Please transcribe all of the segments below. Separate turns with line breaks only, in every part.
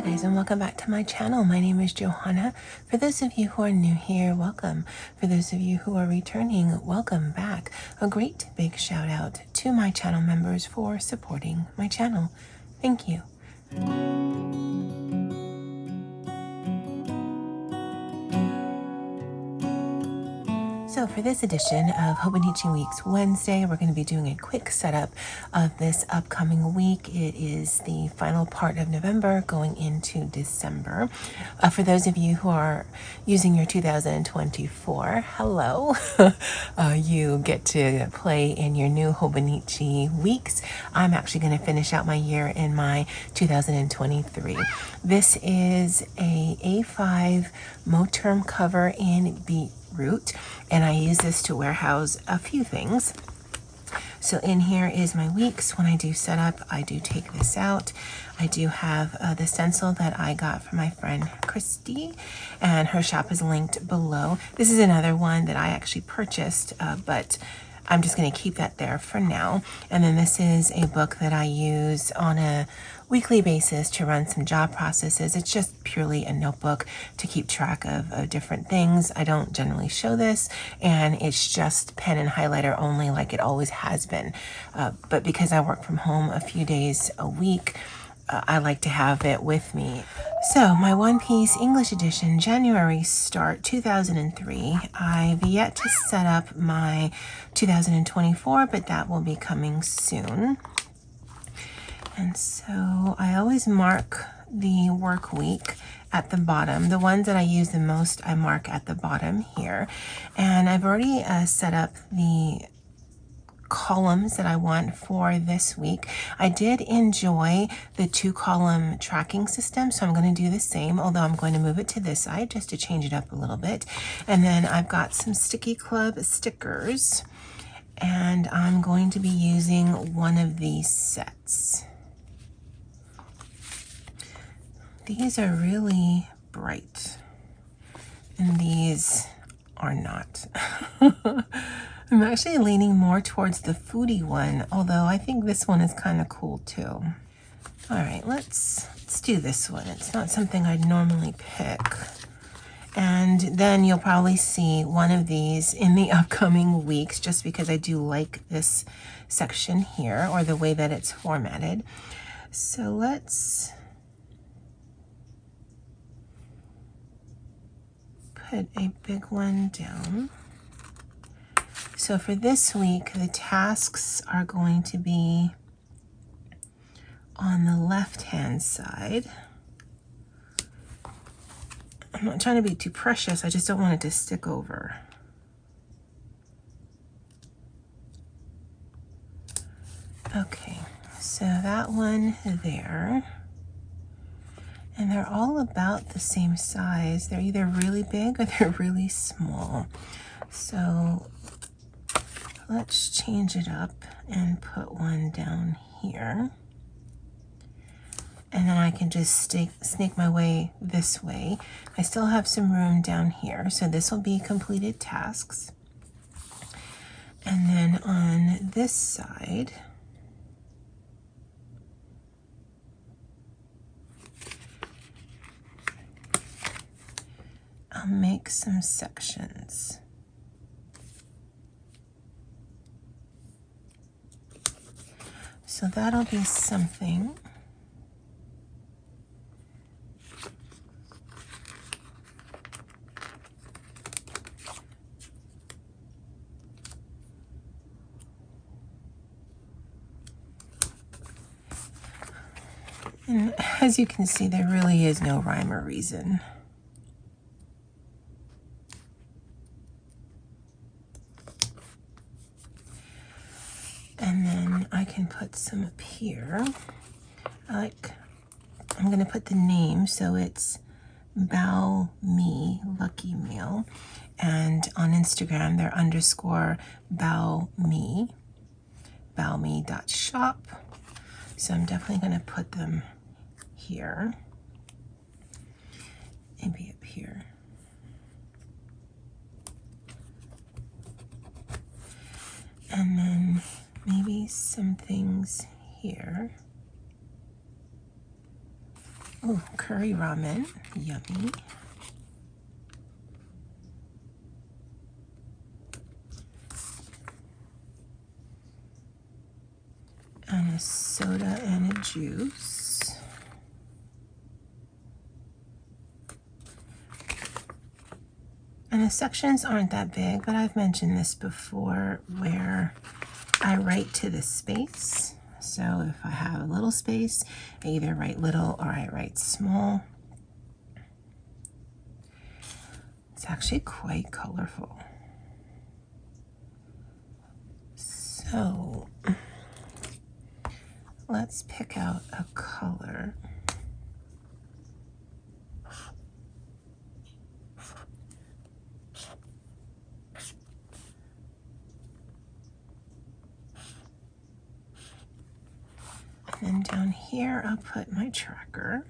guys, and welcome back to my channel. My name is Johanna. For those of you who are new here, welcome. For those of you who are returning, welcome back. A great big shout out to my channel members for supporting my channel. Thank you. So for this edition of Hobonichi Weeks Wednesday, we're going to be doing a quick setup of this upcoming week. It is the final part of November going into December. For those of you who are using your 2024, hello. You get to play in your new Hobonichi Weeks. I'm actually going to finish out my year in my 2023. This is a A5 Moterm cover in beetroot, and I use this to warehouse a few things. So in here is my weeks. When I do setup, I do take this out. I do have the stencil that I got from my friend Christy, and her shop is linked below. This is another one that I actually purchased, but I'm just going to keep that there for now. And then this is a book that I use on a weekly basis to run some job processes. It's just purely a notebook to keep track of different things. I don't generally show this, and it's just pen and highlighter only, like it always has been. But because I work from home a few days a week, I like to have it with me. So my One Piece English edition January start 2003. I've yet to set up my 2024, but that will be coming soon. And so I always mark the work week at the bottom. The ones that I use the most, I mark at the bottom here. And I've already set up the columns that I want for this week. I did enjoy the 2-column tracking system, so I'm going to do the same, although I'm going to move it to this side just to change it up a little bit. And then I've got some Sticky Club stickers, and I'm going to be using one of these sets. These are really bright, and these are not. I'm actually leaning more towards the foodie one, although I think this one is kind of cool too. All right, let's do this one. It's not something I'd normally pick. And then you'll probably see one of these in the upcoming weeks, just because I do like this section here, or the way that it's formatted. So let's put a big one down. So for this week, the tasks are going to be on the left-hand side. I'm not trying to be too precious, I just don't want it to stick over. Okay, so that one there. And they're all about the same size. They're either really big or they're really small. So let's change it up and put one down here. And then I can just snake my way this way. I still have some room down here, so this will be completed tasks. And then on this side, I'll make some sections. So that'll be something. And as you can see, there really is no rhyme or reason. And then I can put some up here. I'm going to put the name, so it's Bao Me Lucky Meal. And on Instagram, they're _ Bao Me, baomi.shop. So I'm definitely going to put them here. Maybe up here. And then maybe some things here. Ooh, curry ramen, yummy. And a soda and a juice. And the sections aren't that big, but I've mentioned this before where I write to the space. So if I have a little space, I either write little or I write small. It's actually quite colorful. So let's pick out a color. And then down here, I'll put my tracker.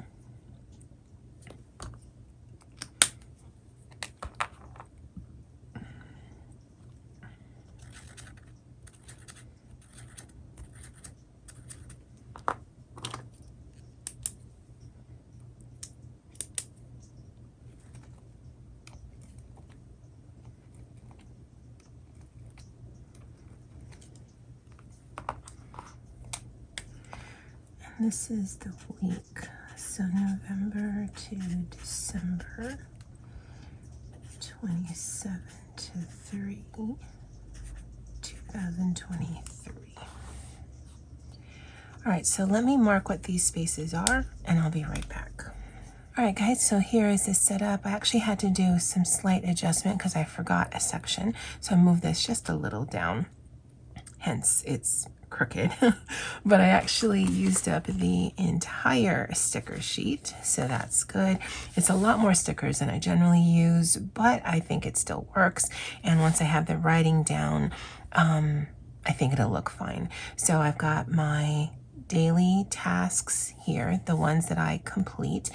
This is the week, so November to December, 27 to 3, 2023. All right, so let me mark what these spaces are, and I'll be right back. All right, guys, so here is this setup. I actually had to do some slight adjustment because I forgot a section, so I moved this just a little down, hence it's crooked. But I actually used up the entire sticker sheet, so that's good. It's a lot more stickers than I generally use, but I think it still works. And once I have the writing down, I think it'll look fine. So I've got my daily tasks here, the ones that I complete.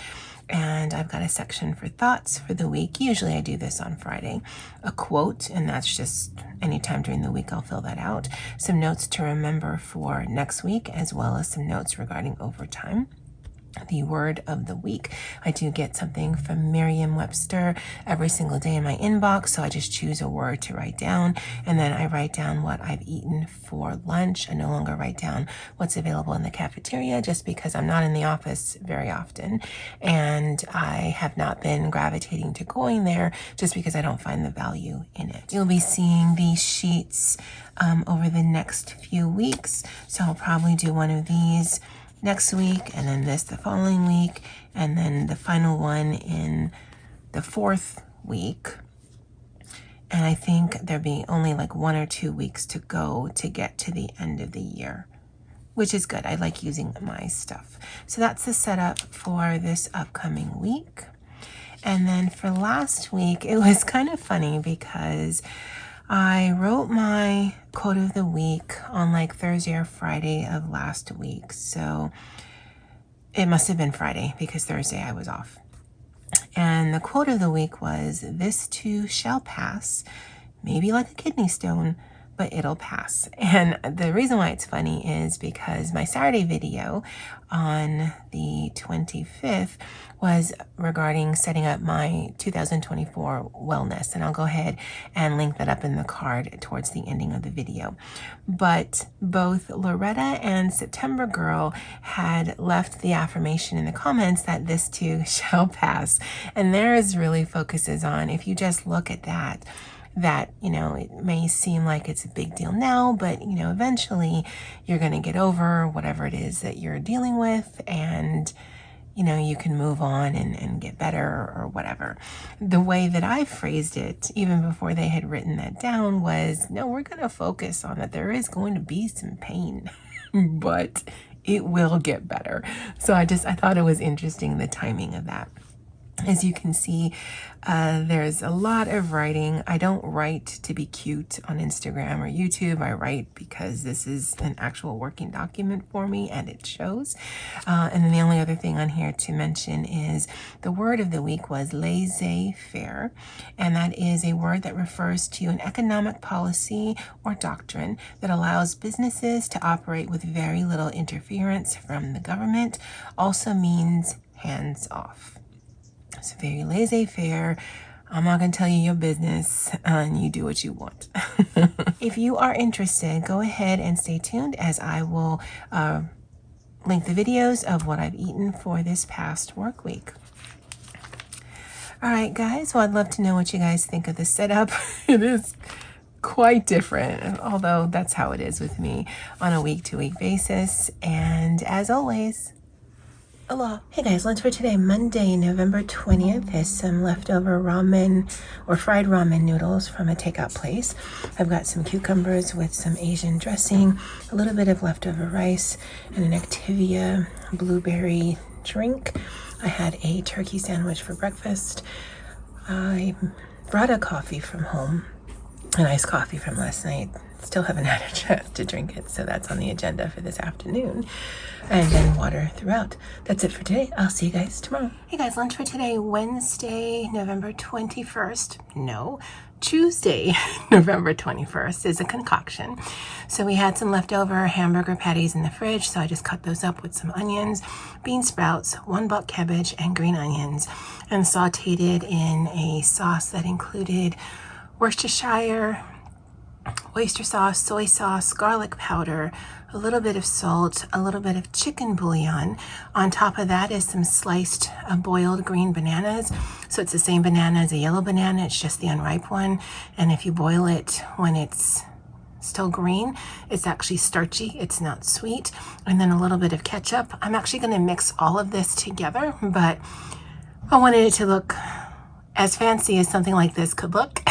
And I've got a section for thoughts for the week. Usually I do this on Friday. A quote, and that's just anytime during the week I'll fill that out. Some notes to remember for next week, as well as some notes regarding overtime. The word of the week. I do get something from Merriam-Webster every single day in my inbox, so I just choose a word to write down, and then I write down what I've eaten for lunch. I no longer write down what's available in the cafeteria just because I'm not in the office very often, and I have not been gravitating to going there just because I don't find the value in it. You'll be seeing these sheets over the next few weeks, so I'll probably do one of these next week, and then this the following week, and then the final one in the 4th week. And I think there'll be only like 1 or 2 weeks to go to get to the end of the year, which is good. I like using my stuff. So that's the setup for this upcoming week. And then for last week, it was kind of funny because I wrote my quote of the week on like Thursday or Friday of last week. So it must have been Friday because Thursday I was off. And the quote of the week was, "This too shall pass, maybe like a kidney stone, but it'll pass." And the reason why it's funny is because my Saturday video on the 25th was regarding setting up my 2024 wellness. And I'll go ahead and link that up in the card towards the ending of the video. But both Loretta and September Girl had left the affirmation in the comments that this too shall pass. And theirs really focuses on, if you just look at that, you know, it may seem like it's a big deal now, but, you know, eventually you're going to get over whatever it is that you're dealing with, and, you know, you can move on and get better or whatever. The way that I phrased it, even before they had written that down, was, no, we're going to focus on that there is going to be some pain, but it will get better. So I thought it was interesting, the timing of that. As you can see, there's a lot of writing. I don't write to be cute on Instagram or YouTube. I write because this is an actual working document for me, and it shows. And then the only other thing on here to mention is the word of the week was laissez-faire, and that is a word that refers to an economic policy or doctrine that allows businesses to operate with very little interference from the government. Also means hands off. It's very laissez-faire. I'm not going to tell you your business, and you do what you want. If you are interested, go ahead and stay tuned as I will link the videos of what I've eaten for this past work week. All right, guys. Well, I'd love to know what you guys think of this setup. It is quite different, although that's how it is with me on a week-to-week basis. And as always, aloha. Hey guys, lunch for today, Monday, November 20th, is some leftover ramen or fried ramen noodles from a takeout place. I've got some cucumbers with some Asian dressing, a little bit of leftover rice, and an Activia blueberry drink. I had a turkey sandwich for breakfast. I brought a coffee from home, an iced coffee from last night. Still haven't had a chance to drink it, so that's on the agenda for this afternoon. And then water throughout. That's it for today. I'll see you guys tomorrow. Hey guys, lunch for today, Wednesday, November 21st. No, Tuesday, November 21st is a concoction. So we had some leftover hamburger patties in the fridge, so I just cut those up with some onions, bean sprouts, 1 buck cabbage, and green onions, and sauteed it in a sauce that included Worcestershire, oyster sauce, soy sauce, garlic powder, a little bit of salt, a little bit of chicken bouillon. On top of that is some sliced boiled green bananas. So it's the same banana as a yellow banana, it's just the unripe one. And if you boil it when it's still green, it's actually starchy, it's not sweet. And then a little bit of ketchup. I'm actually gonna mix all of this together, but I wanted it to look as fancy as something like this could look.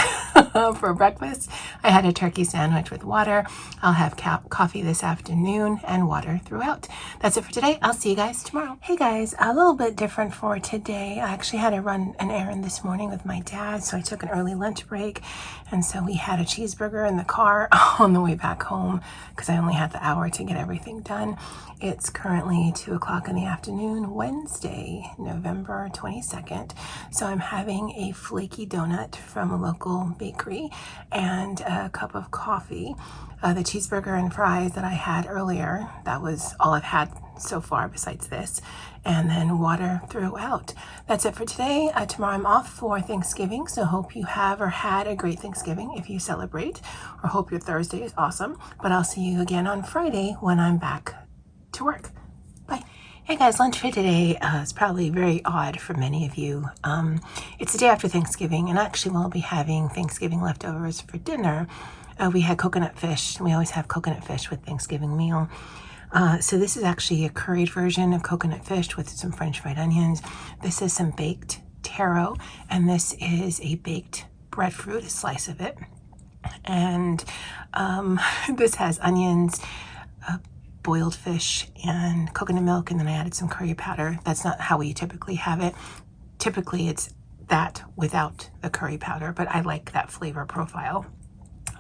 For breakfast, I had a turkey sandwich with water. I'll have coffee this afternoon and water throughout. That's it for today. I'll see you guys tomorrow. Hey guys, a little bit different for today. I actually had to run an errand this morning with my dad, so I took an early lunch break. And so we had a cheeseburger in the car on the way back home because I only had the hour to get everything done. It's currently 2 o'clock in the afternoon, Wednesday, November 22nd. So I'm having a flaky donut from a local bakery and a cup of coffee. The cheeseburger and fries that I had earlier, that was all I've had so far besides this, and then water throughout. That's it for today. Tomorrow I'm off for Thanksgiving, so hope you have or had a great Thanksgiving if you celebrate, or hope your Thursday is awesome. But I'll see you again on Friday when I'm back to work. Bye. Hey guys, lunch for today is probably very odd for many of you. It's the day after Thanksgiving, and actually we'll be having Thanksgiving leftovers for dinner. We had coconut fish. We always have coconut fish with Thanksgiving meal. So this is actually a curried version of coconut fish with some French fried onions. This is some baked taro, and this is a baked breadfruit, a slice of it. And this has onions, boiled fish, and coconut milk, and then I added some curry powder. That's not how we typically have it. Typically it's that without the curry powder, but I like that flavor profile.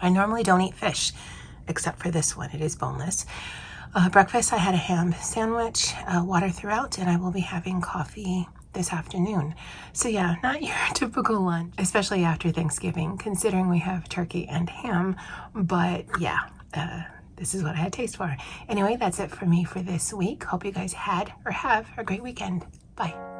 I normally don't eat fish except for this one. It is boneless. Breakfast, I had a ham sandwich, water throughout, and I will be having coffee this afternoon. So yeah, not your typical lunch, especially after Thanksgiving, considering we have turkey and ham, but yeah, this is what I had taste for. Anyway, that's it for me for this week. Hope you guys had or have a great weekend. Bye.